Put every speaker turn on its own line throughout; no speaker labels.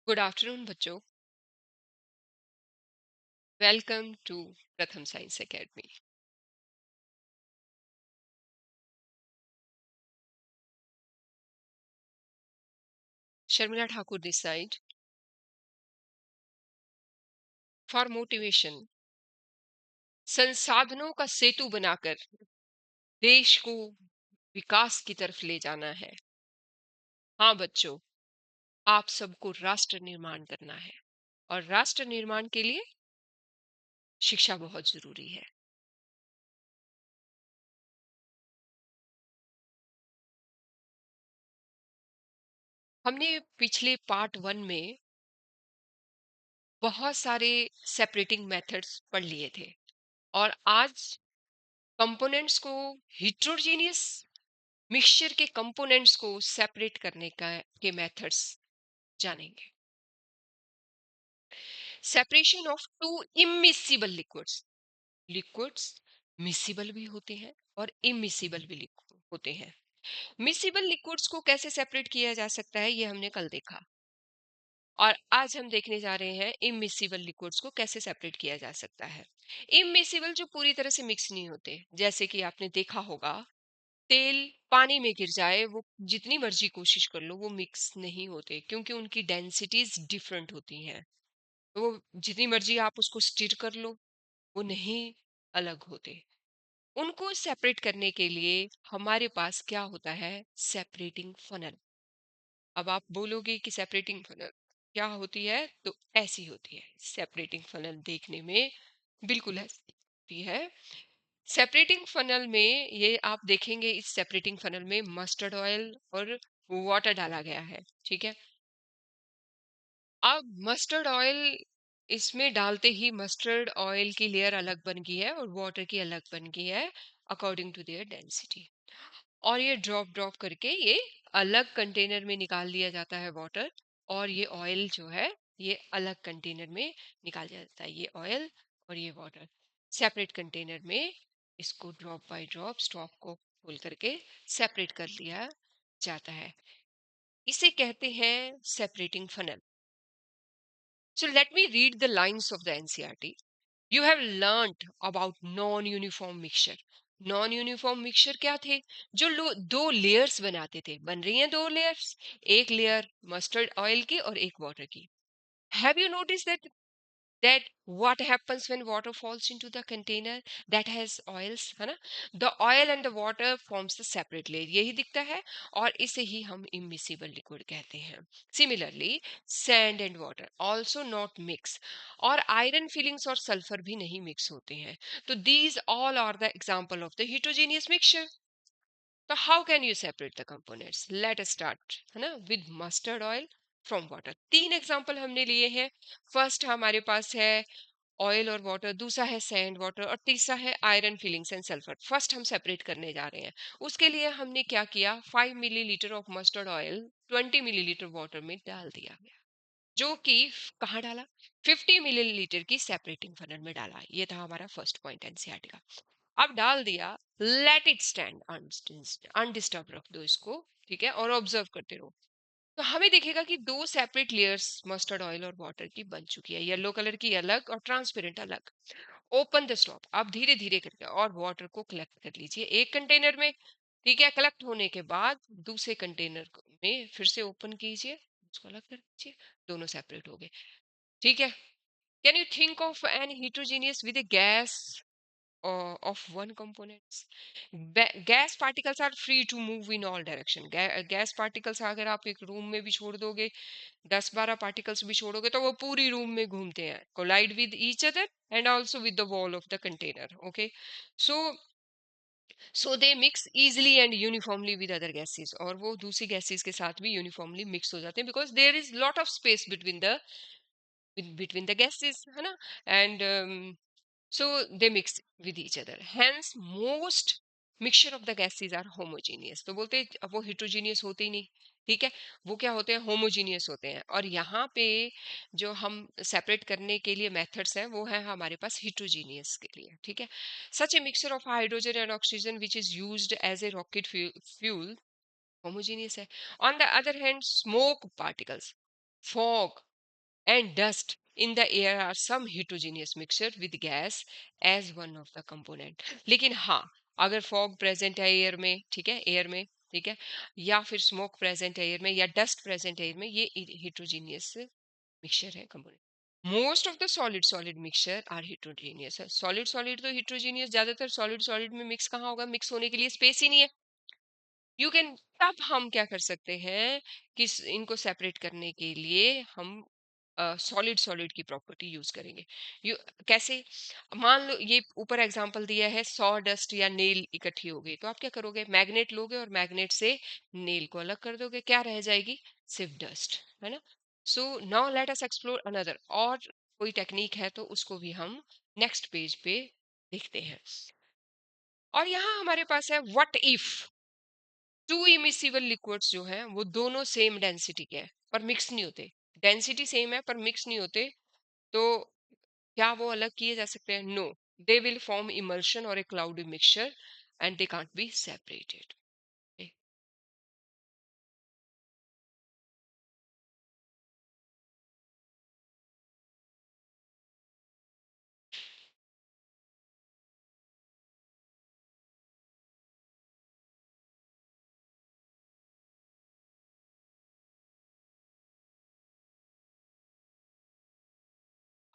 Good afternoon बच्चों। Welcome to प्रथम science academy. Sharmila Thakur this side for motivation. संसाधनों का सेतु बनाकर देश को विकास की तरफ ले जाना है। हाँ बच्चों, आप सबको राष्ट्र निर्माण करना है और राष्ट्र निर्माण के लिए शिक्षा बहुत जरूरी है। हमने पिछले पार्ट वन में बहुत सारे सेपरेटिंग मेथड्स पढ़ लिए थे और आज कंपोनेंट्स को हिट्रोजीनियस मिक्सचर के कंपोनेंट्स को सेपरेट करने का के मेथड्स जानेंगे। Separation of to immiscible liquids. Liquids miscible भी होते हैं और इमिसिबल भी होते हैं। मिसिबल लिक्विड्स को कैसे सेपरेट किया जा सकता है ये हमने कल देखा और आज हम देखने जा रहे हैं इमिसिबल लिक्विड्स को कैसे सेपरेट किया जा सकता है। इमिसिबल जो पूरी तरह से मिक्स नहीं होते, जैसे कि आपने देखा होगा तेल पानी में गिर जाए वो जितनी मर्जी कोशिश कर लो वो मिक्स नहीं होते क्योंकि उनकी डेंसिटीज डिफरेंट होती हैं। तो वो जितनी मर्जी आप उसको स्टिर कर लो वो नहीं अलग होते। उनको सेपरेट करने के लिए हमारे पास क्या होता है, सेपरेटिंग फनल। अब आप बोलोगे कि सेपरेटिंग फनल क्या होती है, तो ऐसी होती है सेपरेटिंग फनल। देखने में बिल्कुल ऐसी होती है। सेपरेटिंग फनल में ये आप देखेंगे, इस सेपरेटिंग फनल में मस्टर्ड ऑयल और वाटर डाला गया है। ठीक है। अब मस्टर्ड ऑयल इसमें डालते ही मस्टर्ड ऑयल की लेयर अलग बन गई है और वाटर की अलग बन गई है अकॉर्डिंग टू देयर डेंसिटी। और ये ड्रॉप ड्रॉप करके ये अलग कंटेनर में निकाल लिया जाता है वाटर, और ये ऑयल जो है ये अलग कंटेनर में निकाल दिया जाता है। ये ऑयल और ये वाटर सेपरेट कंटेनर में, इसको ड्रॉप बाय ड्रॉप स्टॉप को खोल करके सेपरेट कर लिया जाता है। इसे कहते हैं separating funnel. So let me read the lines of the NCRT. You have learnt about non-uniform mixture. Non uniform mixture क्या थे? जो दो लेयर्स बनाते थे, बन रही हैं दो लेयर्स, एक लेयर मस्टर्ड ऑयल की और एक वाटर की। Have you notice that what happens when water falls into the container that has oils, है ना? The oil and the water forms the separate layer, यही दिखता है और इसे ही हम immiscible liquid कहते हैं। Similarly, sand and water also not mix, और iron fillings और sulfur भी नहीं mix होते हैं। तो these all are the example of the heterogeneous mixture. तो how can you separate the components? Let us start, है ना, with mustard oil from water. तीन एग्जाम्पल हमने लिए हैं। फर्स्ट हमारे पास है ऑयल और वाटर, दूसरा है सैंड वाटर और तीसरा है iron filings and sulphur. First हम सेपरेट करने जा रहे हैं। उसके लिए हमने क्या किया, 5 millilitre of mustard oil 20 millilitre water में डाल दिया गया, जो कि कहाँ डाला, 50 मिलीलीटर की सेपरेटिंग फनल में डाला। ये था हमारा फर्स्ट पॉइंट एनसीईआरटी का। अब डाल दिया, लेट इट स्टैंड अनडिस्टर्ब रख दो इसको। ठीक है, और ऑब्जर्व करते रहो। तो हमें दिखेगा कि दो सेपरेट लेयर्स मस्टर्ड ऑयल और वाटर की बन चुकी है, येलो कलर की अलग और ट्रांसपेरेंट अलग। ओपन द स्टॉप, आप धीरे धीरे करके और वाटर को कलेक्ट कर लीजिए एक कंटेनर में। ठीक है, कलेक्ट होने के बाद दूसरे कंटेनर में फिर से ओपन कीजिए, उसको अलग कर दीजिए, दोनों सेपरेट हो गए। ठीक है। Can you think of an heterogeneous with a gas of one components? Gas particles are free to move in all direction. Gas particles अगर आप एक रूम में भी छोड़ दोगे, 10-12 पार्टिकल्स भी छोड़ोगे, तो वो पूरी रूम में घूमते हैं, collide with each other and also with the wall of the container. Okay, so they mix easily and uniformly with other gases, और वो दूसरी गैसेस के साथ भी यूनिफॉर्मली मिक्स हो जाते हैं because there is lot of space between the gases, है ना? And so they mix with each other, hence most mixture of the gases are homogeneous. तो बोलते हैं अब वो heterogeneous होते ही नहीं। ठीक है, वो क्या होते हैं, होमोजीनियस होते हैं। और यहाँ पे जो हम सेपरेट करने के लिए मेथड्स हैं वो है हमारे पास हिट्रोजीनियस के लिए। ठीक है, such a mixture of hydrogen and oxygen which is used as a rocket fuel homogeneous है। On the other hand smoke particles, fog and dust in the air are some heterogeneous mixture with gas as one of the component. लेकिन हाँ, अगर fog present है air में, ठीक है, air में, ठीक है, या फिर स्मोक प्रेजेंट है एयर में, या डस्ट प्रेजेंट है एयर में, ये हेटेरोजेनियस मिक्सचर है component. Most of the solid solid mixture are heterogeneous है. सॉलिड सॉलिड तो हेटेरोजेनियस, ज्यादातर सॉलिड सॉलिड में मिक्स कहाँ होगा, मिक्स होने के लिए स्पेस ही नहीं है. यू कैन, तब हम क्या कर सकते हैं कि इनको सेपरेट करने के लिए हम सॉलिड सॉलिड की प्रॉपर्टी यूज करेंगे. यू कैसे, मान लो ये ऊपर एग्जांपल दिया है, सॉ डस्ट या नेल इकट्ठी हो गई, तो आप क्या करोगे, मैग्नेट लोगे और मैग्नेट से नेल को अलग कर दोगे, क्या रह जाएगी, सिर्फ डस्ट, है ना. So now let us explore another, और कोई टेक्निक है तो उसको भी हम नेक्स्ट पेज पे देखते हैं. और यहाँ हमारे पास है what if two immiscible liquids जो है वो दोनों सेम डेंसिटी के हैं पर मिक्स नहीं होते. डेंसिटी सेम है पर मिक्स नहीं होते, तो क्या वो अलग किए जा सकते हैं, no. They will form emulsion और a cloudy mixture and they can't be separated.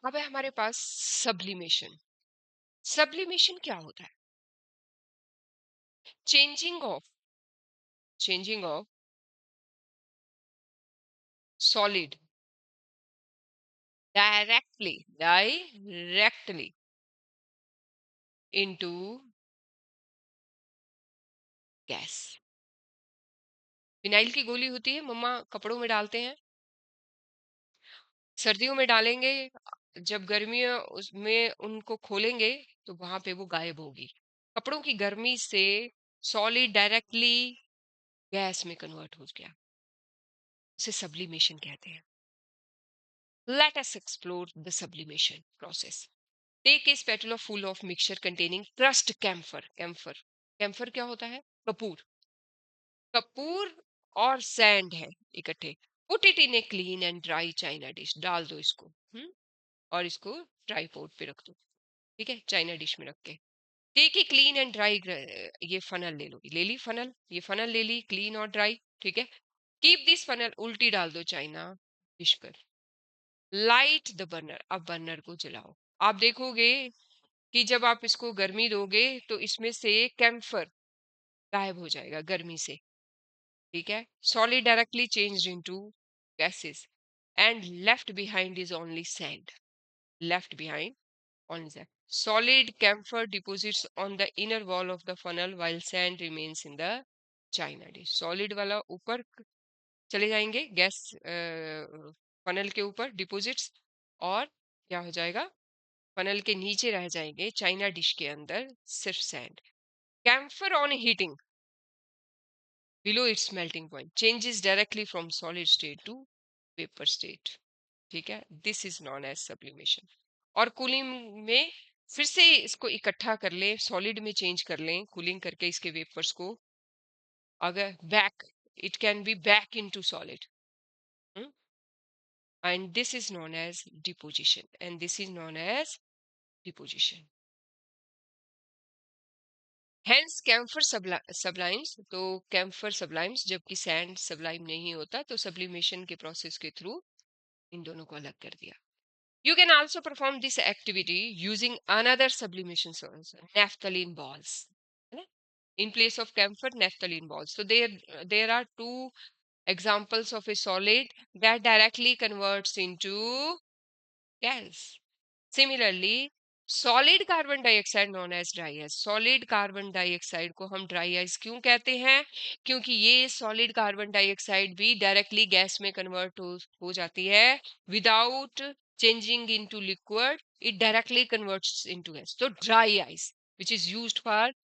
अब है हमारे पास सब्लिमेशन. सब्लिमेशन क्या होता है, changing of, changing of solid directly into gas. Phenyl की गोली होती है, मम्मा कपड़ों में डालते हैं, सर्दियों में डालेंगे, जब गर्मियों उसमें उनको खोलेंगे तो वहां पे वो गायब होगी. कपड़ों की गर्मी से सॉलिड डायरेक्टली गैस में कन्वर्ट हो गया, उसे सब्लिमेशन कहते हैं. Let us explore the sublimation process. Take a spatula full of mixture containing crushed camphor. Camphor, camphor क्या होता है, कपूर. कपूर और सैंड है इकट्ठे. Put it in a clean and dry china dish. डाल दो इसको, और इसको ट्राईपोड पे रख दो, ठीक है, चाइना डिश में रख के. Take a clean and dry, ये फनल ले लो, ले ली फनल, ये फनल ले ली क्लीन और ड्राई, ठीक है. कीप दिस फनल, उल्टी डाल दो चाइना डिश पर. लाइट द बर्नर, अब बर्नर को जलाओ. आप देखोगे कि जब आप इसको गर्मी दोगे तो इसमें से कैम्फर गायब हो जाएगा गर्मी से, ठीक है. Solid directly changed into gases and left behind is only sand. Left behind only sand. Solid camphor deposits on the inner wall of the funnel while sand remains in the china dish. Solid वाला ऊपर चले जाएंगे gas funnel के ऊपर deposits, और क्या हो जाएगा, फनल के नीचे रह जाएंगे चाइना डिश के अंदर सिर्फ sand. Camphor on heating below its melting point changes directly from solid state to vapor state, ठीक है. This is known as sublimation. और कूलिंग में फिर से इसको इकट्ठा कर लें, सॉलिड में चेंज कर लें, कूलिंग करके इसके वेपर्स को, अगर back, it can be back into solid, and this is known as deposition, and this is known as deposition. Hence camphor sublimes, तो कैम्फर सब्लाइम्स, जबकि सैंड सब्लाइम नहीं होता, तो सब्लिमेशन के प्रोसेस के थ्रू इन दोनों को अलग कर दिया. You can also perform this activity using another sublimation source, naphthalene balls. है ना? In place of camphor, naphthalene balls. So there are two examples of a solid that directly converts into gas. Similarly, solid carbon dioxide known as dry ice. Solid carbon dioxide को हम dry ice क्यों कहते हैं, क्योंकि ये solid carbon dioxide भी directly gas में convert हो जाती है without changing into liquid. It directly converts into gas. तो dry ice which is used for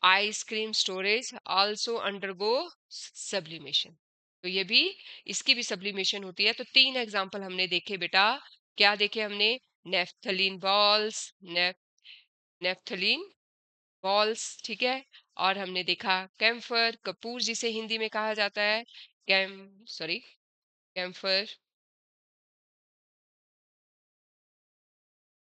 ice cream storage also undergo sublimation. तो ये भी, इसकी भी सब्लिमेशन होती है. तो 3 एग्जांपल हमने देखे बेटा. क्या देखे हमने, नेफ्थलीन बॉल्स, नेफ्थलीन बॉल्स, ठीक है. और हमने देखा कैम्फर, कपूर जिसे हिंदी में कहा जाता है, कैम सॉरी कैम्फर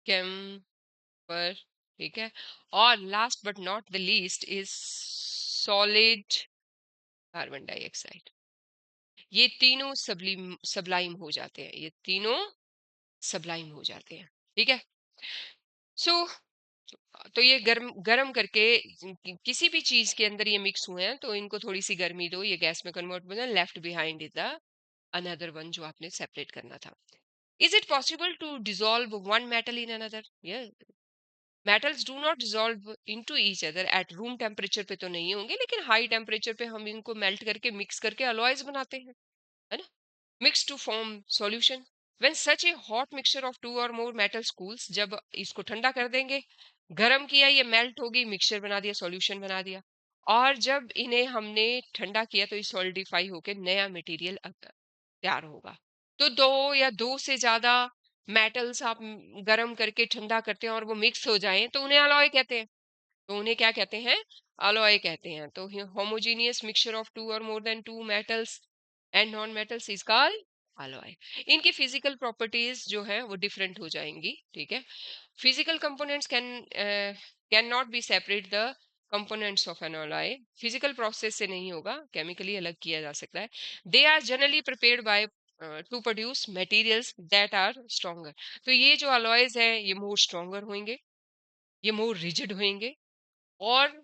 कैम्फर, ठीक है। और last but not the least is solid carbon dioxide. ये तीनों सबलाइम हो जाते हैं, ये तीनों सबलाइम हो जाते हैं, ठीक है। सो तो ये गर्म गर्म करके किसी भी चीज के अंदर ये मिक्स हुए हैं तो इनको थोड़ी सी गर्मी दो, ये गैस में कन्वर्ट हो जाए। Left behind is the another one जो आपने सेपरेट करना था। Is it possible to dissolve one metal in another? Yes, metals do not dissolve into each other at room temperature पे तो नहीं होंगे, लेकिन हाई टेम्परेचर पे हम इनको मेल्ट करके मिक्स करके अलॉयज बनाते हैं, है ना। Mix to form solution. When such a hot mixture of two और मोर मेटल्स कूल्स, जब इसको ठंडा कर देंगे, गरम किया, ये मेल्ट होगी, मिक्सचर बना दिया, सॉल्यूशन बना दिया। और जब इन्हें हमने ठंडा किया तो ये सॉलिडिफाई होके नया मटेरियल तैयार होगा। तो दो या दो से ज्यादा मेटल्स आप गरम करके ठंडा करते हैं और वो मिक्स हो जाएं तो उन्हें अलॉय कहते हैं। तो उन्हें क्या कहते हैं? अलॉय कहते हैं। तो होमोजीनियस मिक्सचर ऑफ टू और more than two metals and non metals is called alloy. इनकी फिजिकल प्रॉपर्टीज जो है वो डिफरेंट हो जाएंगी, ठीक है। Physical components cannot be separate the components of an alloy. Physical process से नहीं होगा, chemically अलग किया जा सकता है। They are generally prepared by to produce materials that are stronger. तो ये जो alloys हैं ये more stronger होंगे, ये more rigid होंगे, और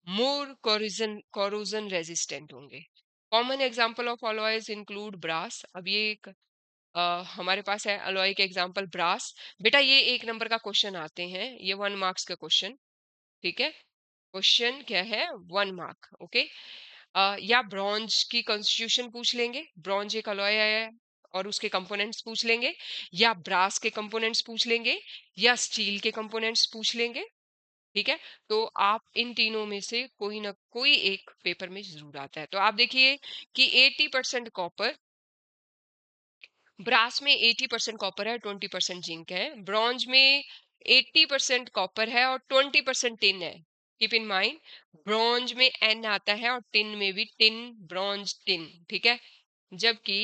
more corrosion resistant होंगे। Common example of alloys include brass। अब ये एक हमारे पास है अलॉय के एग्जांपल ब्रास। बेटा ये एक नंबर का क्वेश्चन आते हैं, ये 1 मार्क्स का क्वेश्चन, ठीक है। क्वेश्चन क्या है? 1 मार्क, ओके। या ब्रॉन्ज की कॉन्स्टिट्यूशन पूछ लेंगे, ब्रॉन्ज एक अलॉय है, और उसके कंपोनेंट्स पूछ लेंगे, या ब्रास के कंपोनेंट्स पूछ लेंगे, या स्टील के कंपोनेंट्स पूछ लेंगे, ठीक है। तो आप इन तीनों में से कोई ना कोई एक पेपर में जरूर आता है। तो आप देखिए कि 80% कॉपर, ब्रास में 80% कॉपर है, 20% जिंक है। ब्रॉन्ज में 80% कॉपर है और 20% टिन है। कीप इन माइंड, ब्रॉन्ज में एन आता है और टिन में भी टिन, ब्रॉन्ज टिन, ठीक है। जबकि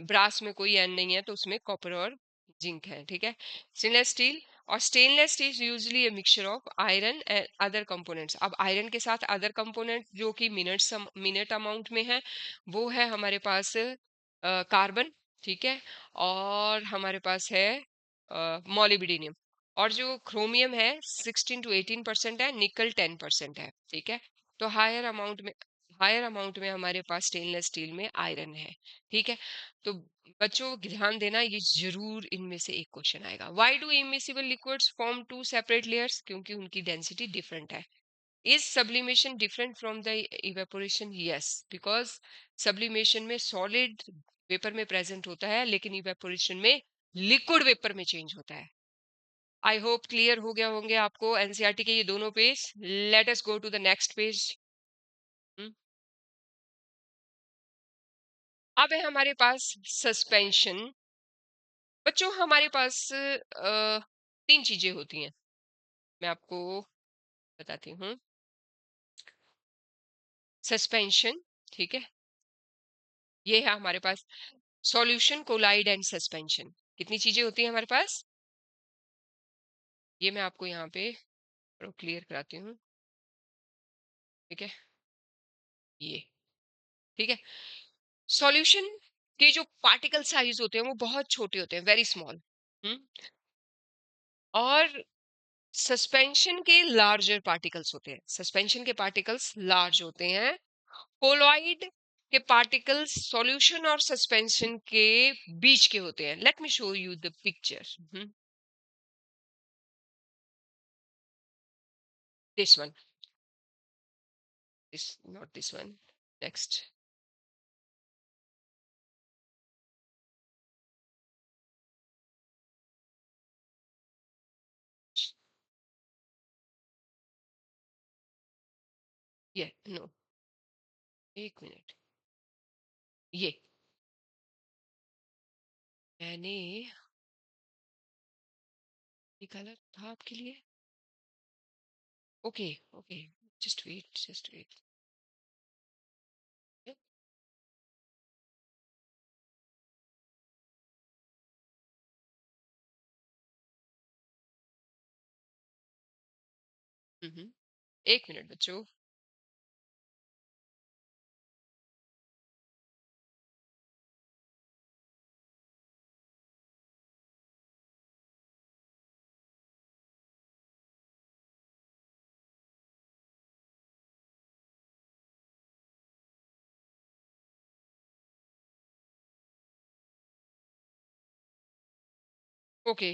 ब्रास में कोई एन नहीं है तो उसमें कॉपर और जिंक है, ठीक है। स्टेनलेस स्टील, और stainless steel usually A mixture of iron and other components. अब आयरन के साथ अदर कंपोनेंट जो कि मिनट अमाउंट में है, वो है हमारे पास कार्बन, ठीक है। और हमारे पास है मोलिब्डेनम। और जो क्रोमियम है 16 to 18% है, निकल 10% है, ठीक है। तो हायर अमाउंट में हमारे पास स्टेनलेस स्टील में आयरन है, ठीक है। तो बच्चों ध्यान देना, ये जरूर इनमें से एक क्वेश्चन आएगा। Why do immiscible liquids form two separate layers? क्योंकि उनकी डेंसिटी डिफरेंट है। Is sublimation different from the evaporation? Yes, because sublimation में solid वेपर में प्रेजेंट होता है, लेकिन इवेपोरेशन में लिक्विड वेपर में चेंज होता है। आई होप क्लियर हो गया होंगे आपको एनसीईआरटी के ये दोनों page. Let us go to the next page. अब है हमारे पास सस्पेंशन। बच्चों हमारे पास तीन चीजें होती हैं, मैं आपको बताती हूँ। सस्पेंशन, ठीक है, ये है हमारे पास सॉल्यूशन, कोलाइड एंड सस्पेंशन। कितनी चीजें होती हैं हमारे पास? ये मैं आपको यहाँ पे क्लियर कराती हूँ, ठीक है। ये, ठीक है। सॉल्यूशन के जो पार्टिकल साइज होते हैं वो बहुत छोटे होते हैं, वेरी स्मॉल। और सस्पेंशन के लार्जर पार्टिकल्स होते हैं, सस्पेंशन के पार्टिकल्स लार्ज होते हैं। कोलॉइड के पार्टिकल्स सॉल्यूशन और सस्पेंशन के बीच के होते हैं। Let me show you the picture. This one, this not this one, next. ये नो, एक मिनट, ये मैंने निकाला था आपके लिए। Okay, okay, just wait, just wait. Hmm, 1 minute बच्चों। ओके,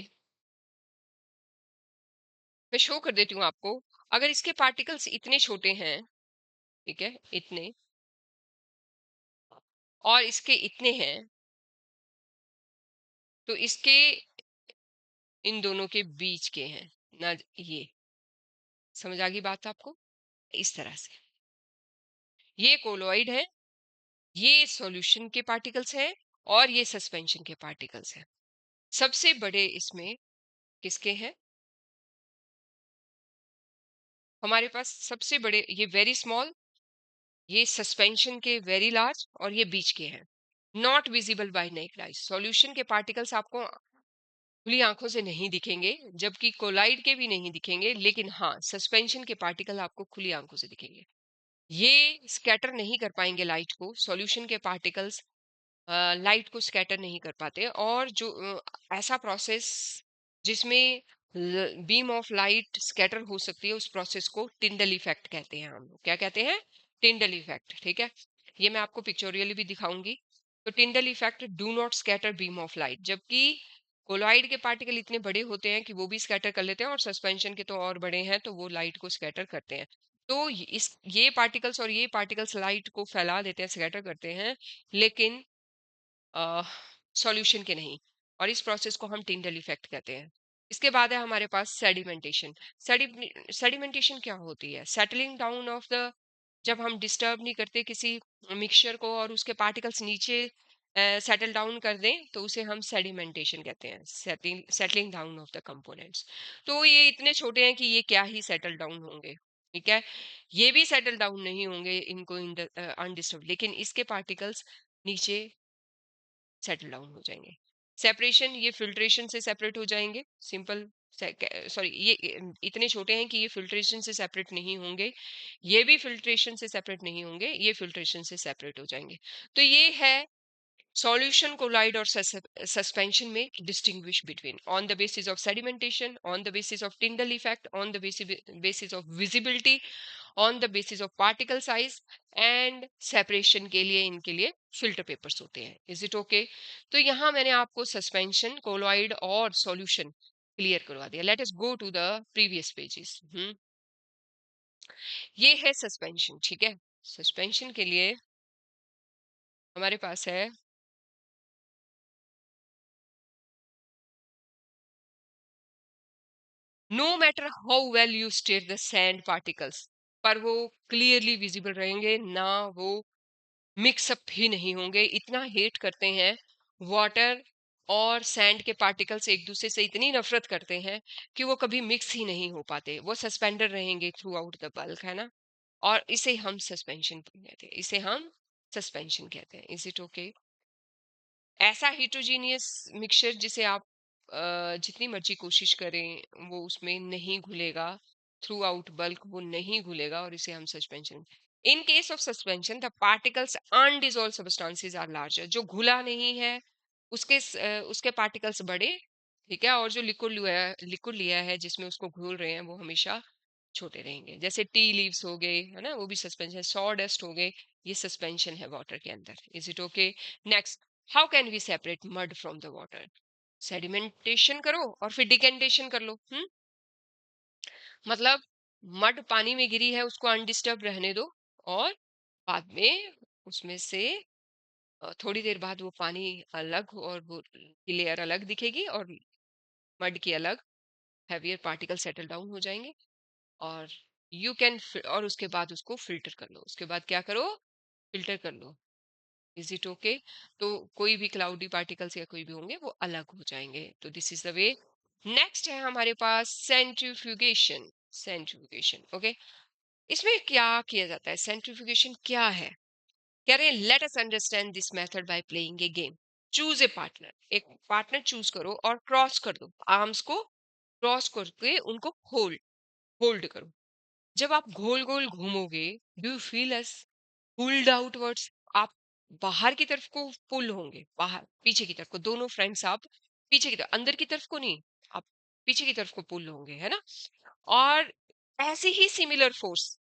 मैं शो कर देती हूँ आपको। अगर इसके पार्टिकल्स इतने छोटे हैं, ठीक है, इतने, और इसके इतने हैं, तो इसके इन दोनों के बीच के हैं ना, ये समझ आ गई बात आपको? इस तरह से ये कोलोइड है, ये सॉल्यूशन के पार्टिकल्स हैं, और ये सस्पेंशन के पार्टिकल्स हैं। सबसे बड़े इसमें किसके हैं? हमारे पास सबसे बड़े ये वेरी स्मॉल, ये सस्पेंशन के वेरी लार्ज, और ये बीच के हैं। Not visible bye naked eye. Solution के पार्टिकल्स आपको खुली आंखों से नहीं दिखेंगे, जबकि कोलाइड के भी नहीं दिखेंगे, लेकिन हाँ, सस्पेंशन के पार्टिकल आपको खुली आंखों से दिखेंगे। ये स्कैटर नहीं कर पाएंगे लाइट को। सॉल्यूशन के पार्टिकल्स लाइट को स्कैटर नहीं कर पाते, और जो ऐसा प्रोसेस जिसमें बीम ऑफ लाइट स्कैटर हो सकती है, उस प्रोसेस को टिंडल इफेक्ट कहते हैं। हम लोग क्या कहते हैं? Tyndall effect. ठीक है, ये मैं आपको पिक्चोरियली भी दिखाऊंगी। तो Tyndall effect do not scatter beam of light, जबकि कोलॉइड के पार्टिकल इतने बड़े होते हैं कि वो भी स्कैटर कर लेते हैं, और सस्पेंशन के तो और बड़े हैं, तो वो लाइट को स्कैटर करते हैं। तो इस ये पार्टिकल्स और ये पार्टिकल्स लाइट को फैला देते हैं, स्कैटर करते हैं, लेकिन सॉल्यूशन के नहीं। और इस प्रोसेस को हम टिंडल इफेक्ट कहते हैं। इसके बाद है हमारे पास सेडिमेंटेशन। सेडिमेंटेशन क्या होती है? सेटलिंग डाउन ऑफ द, जब हम डिस्टर्ब नहीं करते किसी मिक्सचर को और उसके पार्टिकल्स नीचे सेटल डाउन कर दें, तो उसे हम सेडिमेंटेशन कहते हैं, settling down of the components. तो ये इतने छोटे हैं कि ये क्या ही सेटल डाउन होंगे, ठीक है, ये भी सेटल डाउन नहीं होंगे इनको अनडिस्टर्ब, लेकिन इसके पार्टिकल्स नीचे सेटल डाउन हो जाएंगे। सेपरेशन, ये फिल्ट्रेशन से सेपरेट हो जाएंगे। सिंपल, सॉरी, ये इतने छोटे हैं कि ये फिल्ट्रेशन से सेपरेट नहीं होंगे, ये भी फिल्ट्रेशन से सेपरेट नहीं होंगे, ये फिल्ट्रेशन से सेपरेट हो जाएंगे। तो ये है solution collide or suspension में distinguish between on the basis of sedimentation, on the basis of Tyndall effect, on the basis of visibility, on the basis of particle size, and separation के लिए इनके लिए filter papers होते हैं। Is it okay? तो यहाँ मैंने आपको suspension, colloid और solution क्लियर करवा दिया। Let us go to the previous pages। ये है सस्पेंशन, ठीक है। सस्पेंशन के लिए हमारे पास है, no matter how well you stir the sand particles, पर वो क्लियरली विजिबल रहेंगे ना, वो मिक्सअप ही नहीं होंगे। इतना हेट करते हैं वाटर और सैंड के पार्टिकल्स, एक दूसरे से इतनी नफरत करते हैं कि वो कभी मिक्स ही नहीं हो पाते, वो सस्पेंडेड रहेंगे थ्रू आउट द बल्क, है ना। और इसे हम सस्पेंशन कहते हैं, इसे हम सस्पेंशन कहते हैं। Is it okay? ऐसा हिट्रोजीनियस मिक्सचर जिसे आप जितनी मर्जी कोशिश करें वो उसमें नहीं घुलेगा, थ्रू आउट बल्क वो नहीं घुलेगा, और इसे हम suspension. In case of suspension the particles undissolve substances are larger. जो घुला नहीं है उसके पार्टिकल्स बड़े, ठीक है, और जो लिक्विड लिया है जिसमें उसको घोल रहे हैं वो हमेशा छोटे रहेंगे। जैसे टी लीव्स हो गए, है ना, वो भी सस्पेंशन। सॉ डस्ट हो गए, ये सस्पेंशन है वाटर के अंदर। Is it okay? Next, how can we separate mud from the water? Sedimentation करो और फिर डिकेंटेशन कर लो। मतलब मड पानी में गिरी है, उसको अनडिस्टर्ब रहने दो, और बाद में उसमें से थोड़ी देर बाद वो पानी अलग, और वो की लेयर अलग दिखेगी, और मड की अलग, हैवियर पार्टिकल सेटल डाउन हो जाएंगे, और यू कैन, और उसके बाद उसको फिल्टर कर लो। उसके बाद क्या करो? फिल्टर कर लो। Is it okay? तो कोई भी क्लाउडी पार्टिकल्स या कोई भी होंगे वो अलग हो जाएंगे। तो this is the way. Next है हमारे पास सेंट्रीफ्यूगेशन। Centrifugation, okay. इसमें क्या किया जाता है? सेंट्रीफ्यूगेशन क्या है? कह रहे हैं let us understand this method by playing a game. Choose a partner, एक पार्टनर चूज करो और क्रॉस कर दो, आर्म्स को क्रॉस करके उनको होल्ड होल्ड करो। जब आप गोल-गोल घूमोगे, do you feel us pulled outwards? आप बाहर की तरफ को पुल होंगे, बाहर पीछे की तरफ को, दोनों फ्रेंड्स आप पीछे की तरफ, अंदर की तरफ को नहीं, आप पीछे की तरफ को पुल होंगे, है ना? और ऐसे ही सिमिलर फोर्स,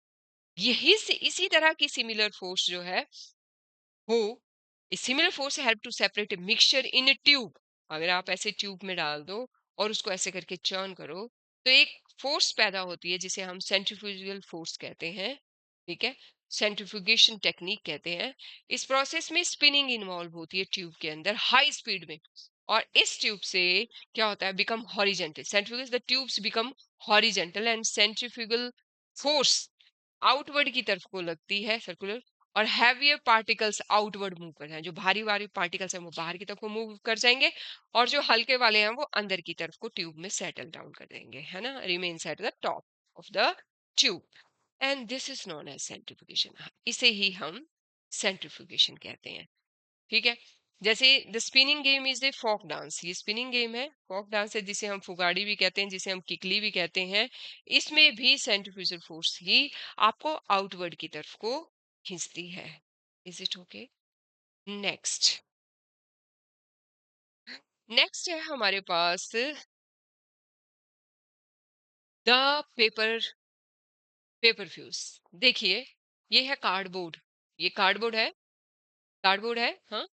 इसी तरह की सिमिलर फोर्स जो है हो, a similar force help to separate a mixture in a tube. अगर आप ऐसे ट्यूब में डाल दो और उसको ऐसे करके चर्न करो, तो एक फोर्स पैदा होती है जिसे हम सेंट्रीफ्यूगल फोर्स कहते हैं। ठीक है, सेंट्रीफ्यूगेशन टेक्निक कहते हैं। इस प्रोसेस में स्पिनिंग इन्वॉल्व होती है ट्यूब के अंदर हाई स्पीड में, और इस ट्यूब से क्या होता है, become horizontal centrifugal, the tubes become horizontal and centrifugal force outward की तरफ को लगती है, सर्कुलर, और हैवियर पार्टिकल्स आउटवर्ड मूव कर जाएं। जो भारी भारी पार्टिकल्स हैं वो बाहर की तरफ को मूव कर जाएंगे, और जो हल्के वाले हैं वो अंदर की तरफ को ट्यूब में सेटल डाउन कर देंगे, है ना, remains at the top of the tube. And this is known as centrifugation. इसे ही हम सेंट्रीफ्यूगेशन कहते हैं। ठीक है, जैसे the spinning game is a folk dance, ये स्पिनिंग गेम है, फोक डांस है, जिसे हम फुगाड़ी भी कहते हैं, जिसे हम किकली भी कहते हैं। इसमें भी सेंट्रीफ्यूगल फोर्स ही आपको आउटवर्ड की तरफ को खींचती है। Is it okay? Next, next है हमारे पास द पेपर पेपर फ्यूज। देखिए, ये है कार्डबोर्ड, ये कार्डबोर्ड है, कार्डबोर्ड है, हाँ,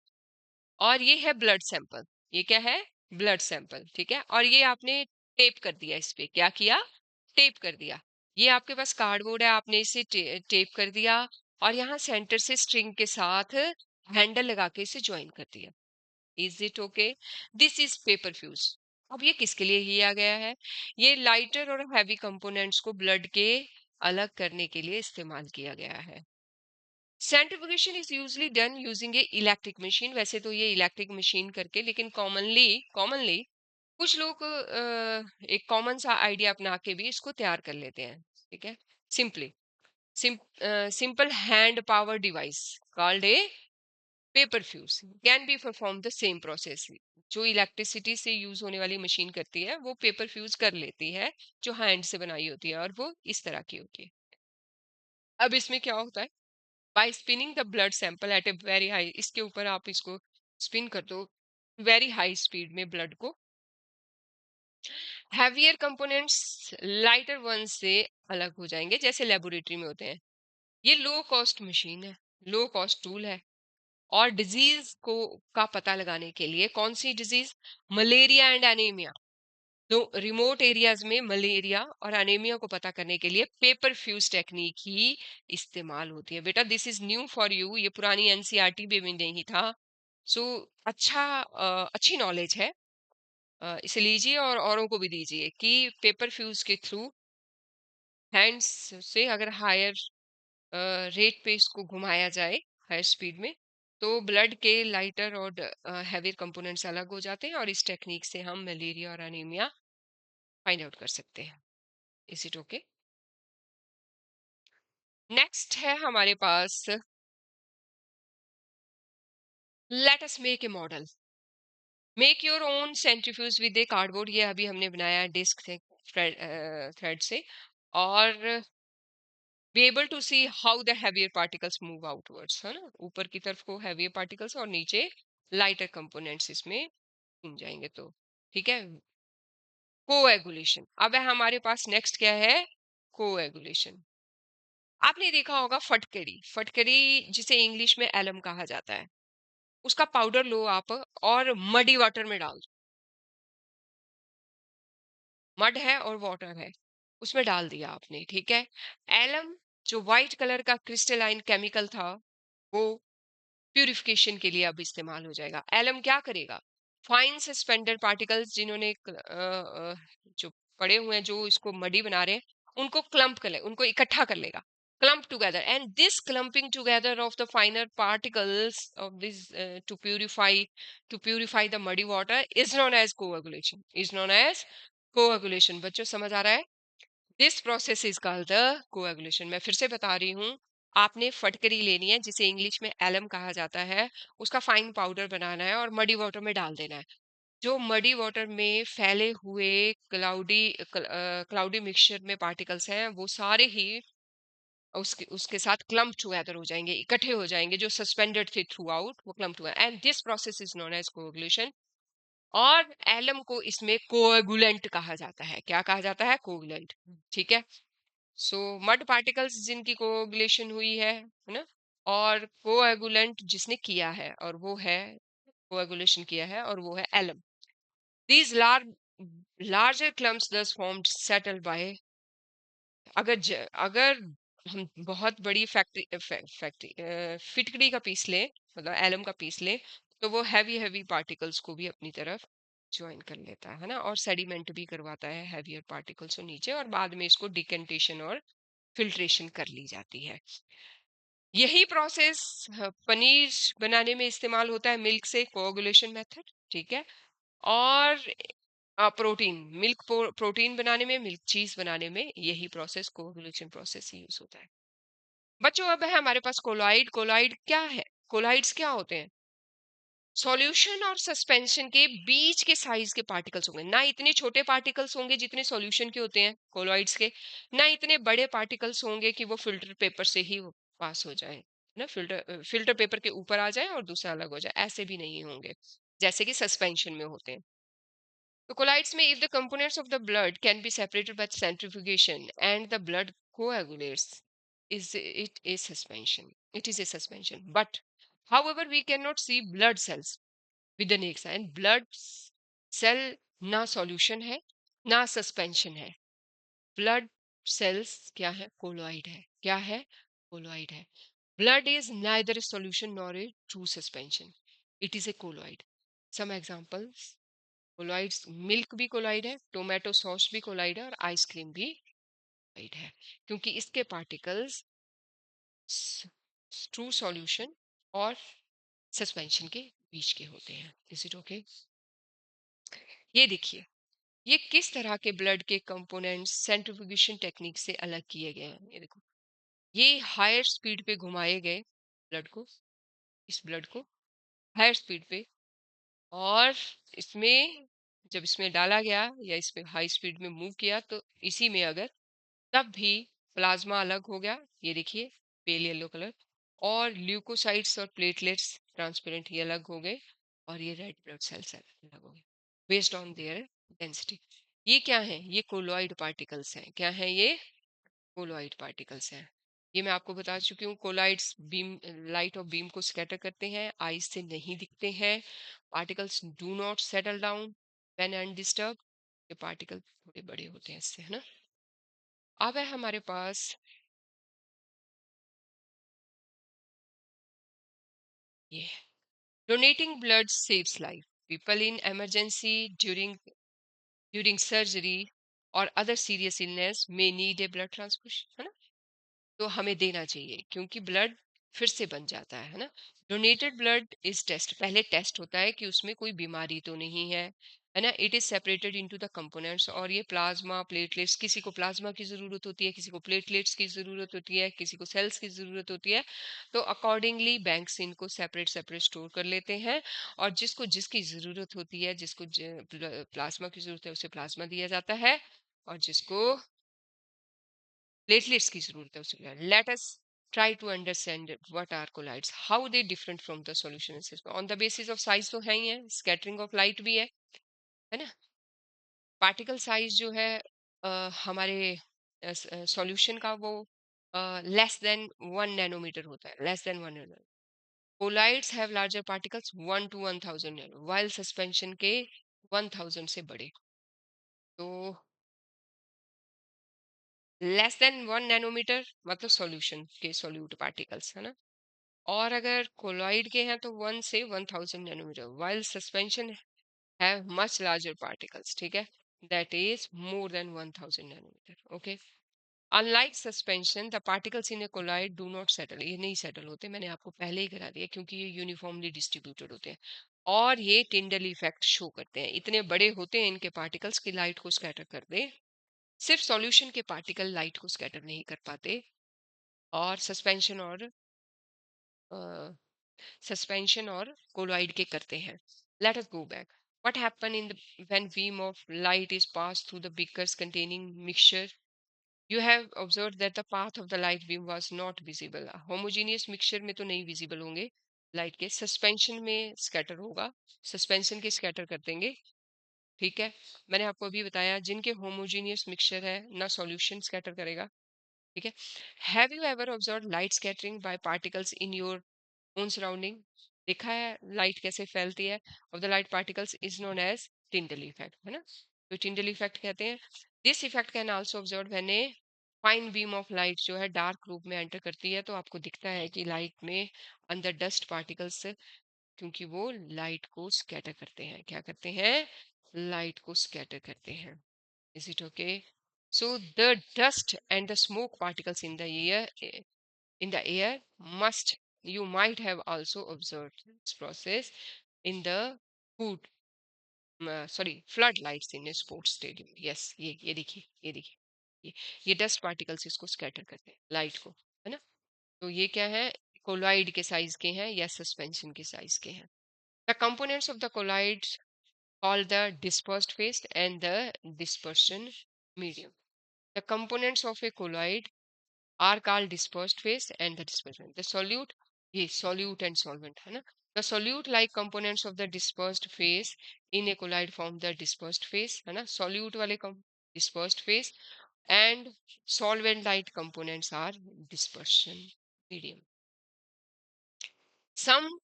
और ये है ब्लड सैंपल, ये क्या है, ब्लड सैंपल, ठीक है, और ये आपने टेप कर दिया, इस पे क्या किया, टेप कर दिया। ये आपके पास कार्डबोर्ड है, आपने इसे टेप कर दिया, और यहाँ सेंटर से स्ट्रिंग के साथ हैंडल लगा के इसे ज्वाइन कर दिया। Is it okay? This is paper fuse. अब ये किसके लिए किया गया है? ये लाइटर और हैवी कंपोनेंट्स को ब्लड के अलग करने के लिए इस्तेमाल किया गया है। Centrifugation is usually done using A electric machine. वैसे तो ये इलेक्ट्रिक मशीन करके, लेकिन कॉमनली कॉमनली कुछ लोग एक कॉमन सा आइडिया अपना के भी इसको तैयार कर लेते हैं। ठीक है, simply simple hand power device called a paper fuse can be perform the same process. जो इलेक्ट्रिसिटी से यूज होने वाली मशीन करती है वो पेपर फ्यूज कर लेती है, जो हैंड से बनाई होती है, और वो इस तरह की होती है। अब इसमें क्या होता है, by spinning the blood sample at a very high, इसके ऊपर आप इसको स्पिन कर दो वेरी हाई स्पीड में ब्लड को, हैवियर कंपोनेंट्स लाइटर वन से अलग हो जाएंगे, जैसे लेबोरेटरी में होते हैं। ये लो कॉस्ट मशीन है, लो कॉस्ट टूल है, और डिजीज को का पता लगाने के लिए, कौन सी डिजीज, मलेरिया एंड एनीमिया, तो रिमोट एरियाज में मलेरिया और एनीमिया को पता करने के लिए पेपर फ्यूज टेक्निक ही इस्तेमाल होती है। बेटा this is new for you, ये पुरानी एनसीईआरटी में नहीं था। सो अच्छा, अच्छी नॉलेज है, इसे लीजिए और औरों को भी दीजिए कि पेपर फ्यूज के थ्रू हैंड्स से अगर हायर रेट पे इसको घुमाया जाए, हाई स्पीड में, तो ब्लड के लाइटर और हैवी कंपोनेंट्स अलग हो जाते हैं, और इस टेक्निक से हम मलेरिया और एनीमिया फाइंड आउट कर सकते हैं। Is it okay? नेक्स्ट है हमारे पास, let us make a model, make your own centrifuge with a cardboard. ये अभी हमने बनाया डिस्क से, थ्रेड से, और be able to see how the heavier particles move outwards, है ना, ऊपर की तरफ को heavier particles और नीचे lighter components इसमें घूम जाएंगे। तो ठीक है, कोएगुलेशन। अब है हमारे पास नेक्स्ट क्या है, कोएगुलेशन। आपने देखा होगा फटकरी, फटकरी जिसे इंग्लिश में एलम कहा जाता है, उसका पाउडर लो आप और मडी वाटर में डाल दो, मड है और वाटर है, उसमें डाल दिया आपने, ठीक है, एलम जो व्हाइट कलर का क्रिस्टलाइन केमिकल था, वो प्यूरिफिकेशन के लिए अब इस्तेमाल हो जाएगा। एलम क्या करेगा, फाइन सस्पेंडेड पार्टिकल्स जिन्होंने जो पड़े हुए हैं, जो इसको मडी बना रहे हैं, उनको क्लम्प कर ले, उनको इकट्ठा कर लेगा, clump together, and this clumping together of the finer particles of this to purify the muddy water is known as coagulation, is known as coagulation। बच्चों समझ आ रहा है? This process is called the coagulation. मैं फिर से बता रही हूँ, आपने फटकरी लेनी है जिसे इंग्लिश में एलम कहा जाता है, उसका फाइन पाउडर बनाना है और मडी वाटर में डाल देना है। जो मडी वाटर में फैले हुए क्लाउडी मिक्सचर में पार्टिकल्स हैं, वो सारे ही उसके उसके साथ क्लम्प टुगेदर हो जाएंगे, इकट्ठे हो जाएंगे, जो सस्पेंडेड थे थ्रू आउट वो clump together, and this process is known as coagulation. और एलम को इसमें कोएगुलेंट कहा जाता है। क्या कहा जाता है? कोएगुलेंट। ठीक है। सो मड पार्टिकल्स जिनकी कोएगुलेशन हुई है ना, और कोएगुलेंट जिसने किया है, और वो है कोएगुलेशन किया है, और वो है alum. These larger clumps thus formed settled by, अगर हम बहुत बड़ी फिटकरी का पीस लें, मतलब एलम का पीस लें, तो वो हैवी हैवी पार्टिकल्स को भी अपनी तरफ ज्वाइन कर लेता है ना, और सेडिमेंट भी करवाता है हैवियर पार्टिकल्स को नीचे, और बाद में इसको डिकेंटेशन और फिल्ट्रेशन कर ली जाती है। यही प्रोसेस पनीर बनाने में इस्तेमाल होता है, मिल्क से, कोआगुलेशन मेथड। ठीक है। और प्रोटीन, मिल्क प्रोटीन बनाने में, मिल्क चीज बनाने में यही प्रोसेस, कोएगुलेशन प्रोसेस यूज होता है। बच्चों, अब है हमारे पास कोलॉइड। कोलॉइड क्या है? कोलॉइड्स क्या होते हैं? सॉल्यूशन और सस्पेंशन के बीच के साइज के पार्टिकल्स होंगे। ना इतने छोटे पार्टिकल्स होंगे जितने सॉल्यूशन के होते हैं कोलॉइड्स के, ना इतने बड़े पार्टिकल्स होंगे कि वो फिल्टर पेपर से ही पास हो जाए ना, फिल्टर पेपर के ऊपर आ जाए और दूसरा अलग हो जाए, ऐसे भी नहीं होंगे जैसे कि सस्पेंशन में होते हैं। तो colloids may, if the components of the blood can be separated by centrifugation and the blood coagulates, it is suspension. It is a suspension. But, however, we cannot see blood cells with the naked eye. And blood cell ना solution है, ना suspension है. Blood cells क्या है? Colloid है. क्या है? Colloid है. Blood is neither a solution nor a true suspension. It is a colloid. Some examples: colloids, milk भी कोलॉइड है, टोमेटो सॉस भी कोलॉइड है, और आइसक्रीम भी कोलॉइड है, क्योंकि इसके पार्टिकल्स ट्रू सॉल्यूशन और सस्पेंशन के बीच के होते हैं। Is it okay? ये देखिए, ये किस तरह के ब्लड के कंपोनेंट्स सेंट्रीफ्यूगेशन टेक्निक से अलग किए गए हैं। ये देखो, ये हायर स्पीड पे घुमाए गए ब्लड को, इस ब्लड को हायर स्पीड पे, और इसमें जब इसमें डाला गया या इसमें हाई स्पीड में मूव किया, तो इसी में अगर तब भी प्लाज्मा अलग हो गया, ये देखिए पेल येलो कलर, और ल्यूकोसाइट्स और प्लेटलेट्स ट्रांसपेरेंट ये अलग हो गए, और ये रेड ब्लड सेल्स अलग हो गए बेस्ड ऑन देयर डेंसिटी। ये क्या है? ये कोलॉइड पार्टिकल्स हैं। क्या है ये? कोलॉइड पार्टिकल्स हैं। ये मैं आपको बता चुकी हूँ, कोलॉइड्स बीम, लाइट और बीम को स्कैटर करते हैं, आईज से नहीं दिखते हैं। Particles do not settle down when undisturb. ये पार्टिकल थोड़े बड़े होते हैं इससे, है ना। अब है हमारे पास ये, donating blood saves life. People in emergency, during surgery और अदर सीरियस इलनेस में नीड ए ब्लड ट्रांसफ्यूजन, है ना। तो हमें देना चाहिए, क्योंकि ब्लड फिर से बन जाता है ना। डोनेटेड ब्लड इज टेस्ट, पहले टेस्ट होता है कि उसमें कोई बीमारी तो नहीं है ना। It is separated into the components, और ये प्लाज्मा, प्लेटलेट्स, किसी को प्लाज्मा की जरूरत होती है, किसी को प्लेटलेट्स की जरूरत होती है, किसी को सेल्स की जरूरत होती है। तो अकॉर्डिंगली बैंक्स इनको सेपरेट सेपरेट स्टोर कर लेते हैं, और जिसको जिसकी जरूरत होती है, जिसको प्लाज्मा की जरूरत है, उसे प्लाज्मा दिया जाता है, और जिसको platelets की जरूरत है उसे। Let us try to understand what are colloids, how they different from the solution system on the basis of size। तो है ही है, scattering of light भी है ना। पार्टिकल साइज जो है हमारे सॉल्यूशन का, वो लेस देन 1 नैनोमीटर होता है, less than 1 nanometre. Colloids have larger particles 1 to 1000 nano, while suspension के 1000 से बड़े। तो लेस देन 1 नैनोमीटर मतलब सॉल्यूशन के सॉल्यूट पार्टिकल्स, है ना। और अगर कोलॉइड के हैं तो 1 से 1000 nanometre, while suspension have much larger particles. ठीक है, that is more than 1000 nanometre. Okay. Unlike suspension, the particles in a colloid do not settle, ये नहीं सेटल होते, मैंने आपको पहले ही करा दिया, क्योंकि ये यूनिफॉर्मली डिस्ट्रीब्यूटेड होते हैं, और ये टिंडल इफेक्ट शो करते हैं। इतने बड़े होते हैं इनके पार्टिकल्स की लाइट को स्कैटर कर दे। सिर्फ सॉल्यूशन के पार्टिकल लाइट को स्कैटर नहीं कर पाते, और सस्पेंशन और कोलॉइड के करते हैं। Let us go back. What happen in the when beam of light is passed through the beakers containing mixture? You have observed that the path of the light beam was not visible. Homogeneous mixture में तो नहीं visible होंगे light के, suspension में scatter होगा, suspension के scatter कर देंगे। ठीक है, मैंने आपको अभी बताया जिनके होमोजीनियस मिक्सचर है ना सॉल्यूशन स्कैटर करेगा। ठीक है, have you ever observe light scattering by particles in your own surrounding? देखा है लाइट कैसे फैलती है? Of the light particles is known as Tyndall effect, है ना, तो टिंडल इफेक्ट कहते हैं। This effect can also observe when a fine beam of light जो है डार्क रूप में एंटर करती है, तो आपको दिखता है कि लाइट में अंदर डस्ट पार्टिकल्स, क्योंकि वो लाइट को स्कैटर करते हैं। क्या करते हैं? लाइट को स्कैटर करते हैं। Is it okay? So the dust and the smoke particles in the air must, you might have also observed this process in the food, sorry, floodlights in a sports stadium. Yes, ये देखिए, ये dust particles इसको scatter करते हैं light को, है ना। तो ये क्या है? कोलॉइड के साइज के हैं या सस्पेंशन के साइज के हैं। The components of the colloid called the dispersed phase and the dispersion medium. The components of a colloid are called dispersed phase and the dispersion. The solute, ये solute and solvent है ना। The solute like components of the dispersed phase in a colloid form the dispersed phase, है ना, solute वाले dispersed phase, and solvent like components are dispersion medium. Some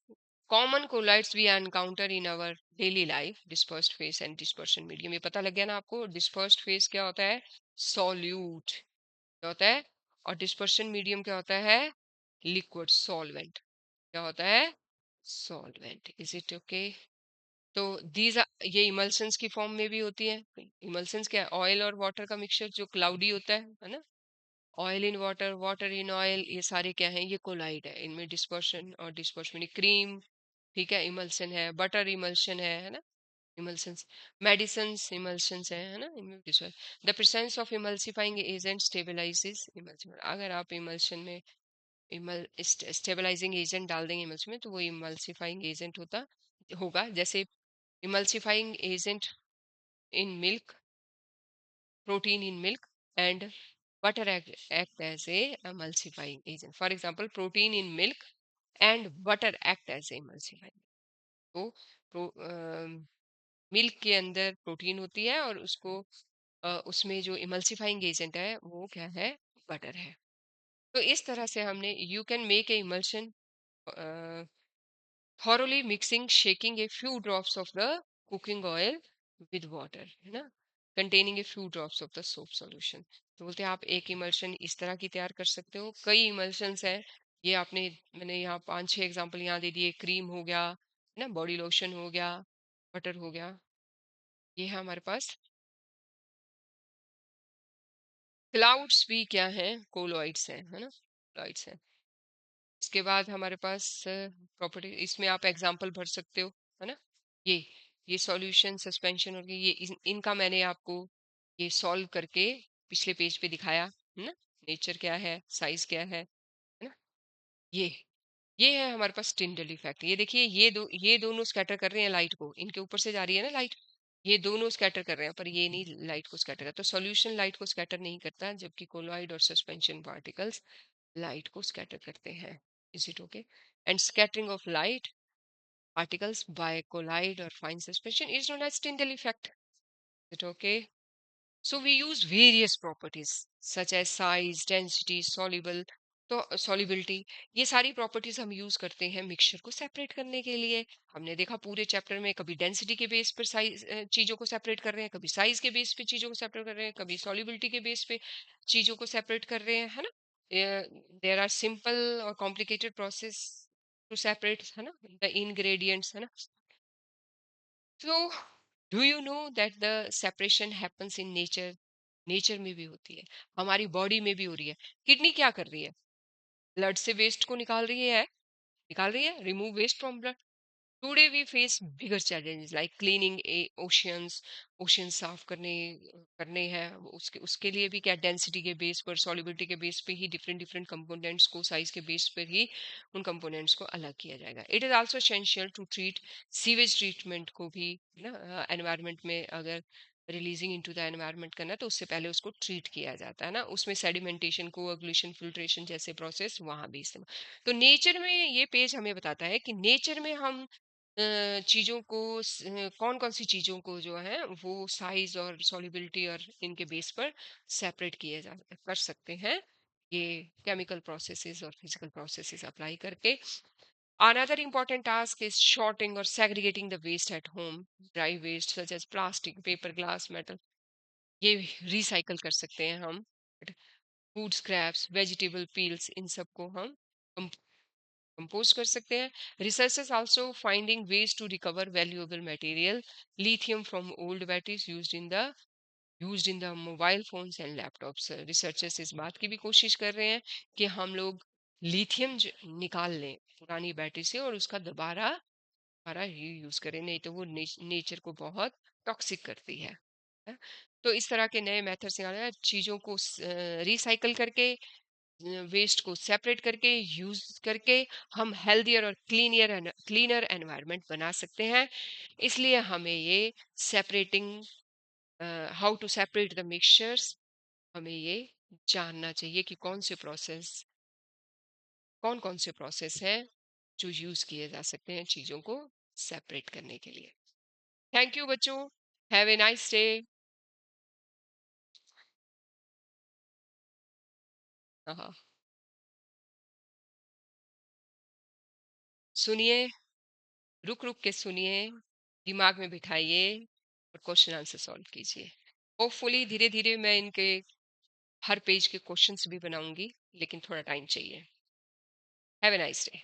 common colloids we encounter in our daily life, dispersed phase and dispersion medium, ये पता लग गया ना आपको? dispersed phase क्या होता है? solute क्या होता है, और डिस्पर्शन मीडियम क्या होता है? Liquid solvent. क्या होता है? सॉल्वेंट। Is it okay? तो दीज ये इमल्शंस की फॉर्म में भी होती है। इमल्शंस क्या है? ऑयल और वाटर का मिक्सचर जो क्लाउडी होता है ना। Oil in water, water in oil, ये सारे क्या है? ये कोलाइड है। इनमें डिस्पर्शन और डिस्पर्शन क्रीम, ठीक है, इमल्शन है, बटर इमल्शन है ना, इमल्शंस, मेडिसिन्स इमल्शंस है ना, इनमें the presence of emulsifying agent stabilises emulsion. अगर आप इमल्शन में इमल स्टेबलाइजिंग एजेंट डाल देंगे इमल्शन में, तो वो इमल्सिफाइंग एजेंट होगा। जैसे emulsifying agent in milk, protein in milk, and butter act as a emulsifying agent. For example, protein in milk and butter act as a emulsifying. तो milk के अंदर प्रोटीन होती है और उसमें जो इमल्सिफाइंग एजेंट है वो क्या है? बटर है। तो इस तरह से हमने you can make a emulsion thoroughly mixing, shaking a few drops of the cooking oil with water, है ना, containing a few drops of the soap solution. तो बोलते हैं आप एक इमल्शन इस तरह की तैयार कर सकते हो। कई इमल्शंस हैं, ये आपने, मैंने यहाँ 5-6 एग्जांपल यहाँ दे दिए। क्रीम हो गया, है ना, बॉडी लोशन हो गया, बटर हो गया, ये है हमारे पास। क्लाउड्स भी क्या हैं? कोलॉइड्स हैं, है ना, कोलॉइड्स हैं। इसके बाद हमारे पास प्रॉपर्टी, इसमें आप एग्जांपल भर सकते हो, है ना। ये ये सॉल्यूशन सस्पेंशन और इनका मैंने आपको ये सॉल्व करके पिछले पेज पे दिखाया, है ना। नेचर क्या है, साइज क्या है ना। ये ये है हमारे पास टिंडल इफेक्ट। ये देखिए, ये दोनों स्कैटर कर रहे हैं लाइट को, इनके ऊपर से जा रही है ना लाइट, ये दोनों स्कैटर कर रहे हैं, पर ये नहीं लाइट को स्कैटर करता। तो सॉल्यूशन लाइट को स्कैटर नहीं करता, जबकि कोलॉइड और सस्पेंशन पार्टिकल्स लाइट को स्कैटर करते हैं। Is it okay? And scattering of light particles by collide or fine suspension is known as Tyndall effect. Is it okay? So we use various properties such as size, density, soluble, तो solubility, ये सारी properties हम use करते हैं mixture को separate करने के लिए। हमने देखा पूरे चैप्टर में, कभी डेंसिटी के बेस पर साइज चीजों को सेपरेट कर रहे हैं, कभी साइज के बेस पे चीजों को सेपरेट कर रहे हैं, कभी सॉल्युबिलिटी के बेस पे चीजों को सेपरेट कर रहे हैं, है ना। देयर आर सिंपल और कॉम्प्लिकेटेड प्रोसेस टू सेपरेट, है ना, द ingredients, है ना। तो do you know that the separation happens in nature? Nature में भी होती है, हमारी बॉडी में भी हो रही है। किडनी क्या कर रही है? ब्लड से वेस्ट को निकाल रही है, निकाल रही है, remove waste from blood. Today we face bigger challenges like cleaning oceans, ocean साफ करने करने हैं, उसके उसके लिए भी क्या डेंसिटी के बेस पर, सॉलिबिलिटी के बेस पे ही डिफरेंट डिफरेंट कंपोनेंट्स को, साइज के बेस पर ही उन कंपोनेंट्स को अलग किया जाएगा। It is also essential to treat sewage treatment को भी ना, एनवायरनमेंट में अगर रिलीजिंग इनटू द एनवायरनमेंट करना है तो उससे पहले उसको ट्रीट किया जाता है ना, उसमें सेडिमेंटेशन, कोअगुलेशन, फिल्ट्रेशन जैसे प्रोसेस वहां भी इस्तेमाल। तो नेचर में ये पेज हमें बताता है कि नेचर में हम चीज़ों को कौन-कौन सी चीज़ों को जो है वो साइज़ और सॉल्युबिलिटी और इनके बेस पर सेपरेट किए जा कर सकते हैं। ये केमिकल प्रोसेसेस और फिजिकल प्रोसेसेस अप्लाई करके। Another important task is sorting और segregating the waste at home. Dry waste such as plastic, paper, glass, metal, ये रिसाइकल कर सकते हैं हम। फूड स्क्रैप्स, वेजिटेबल पील्स, इन सबको हम कंपोज कर सकते हैं। Researchers also finding ways to recover valuable material, lithium from old batteries used in the mobile phones and laptops. Researchers इस बात की भी कोशिश कर रहे हैं कि हम लोग लिथियम निकाल लें पुरानी बैटरी से और उसका दोबारा दोबारा यूज करें, नहीं तो वो नेचर को बहुत टॉक्सिक करती है। है? तो इस तरह के नए मेथड से चीजों को रिसाइकल करके, वेस्ट को सेपरेट करके, यूज करके हम हेल्दियर और क्लीनर एनवायरनमेंट बना सकते हैं। इसलिए हमें ये separating, how to separate the mixtures, हमें ये जानना चाहिए कि कौन कौन से प्रोसेस हैं जो यूज किए जा सकते हैं चीजों को सेपरेट करने के लिए। थैंक यू बच्चों, हैव ए नाइस डे। हाँ, सुनिए, रुक रुक के सुनिए, दिमाग में बिठाइए और क्वेश्चन आंसर सॉल्व कीजिए। होपफुली धीरे धीरे मैं इनके हर पेज के क्वेश्चंस भी बनाऊंगी, लेकिन थोड़ा टाइम चाहिए। Have a nice day.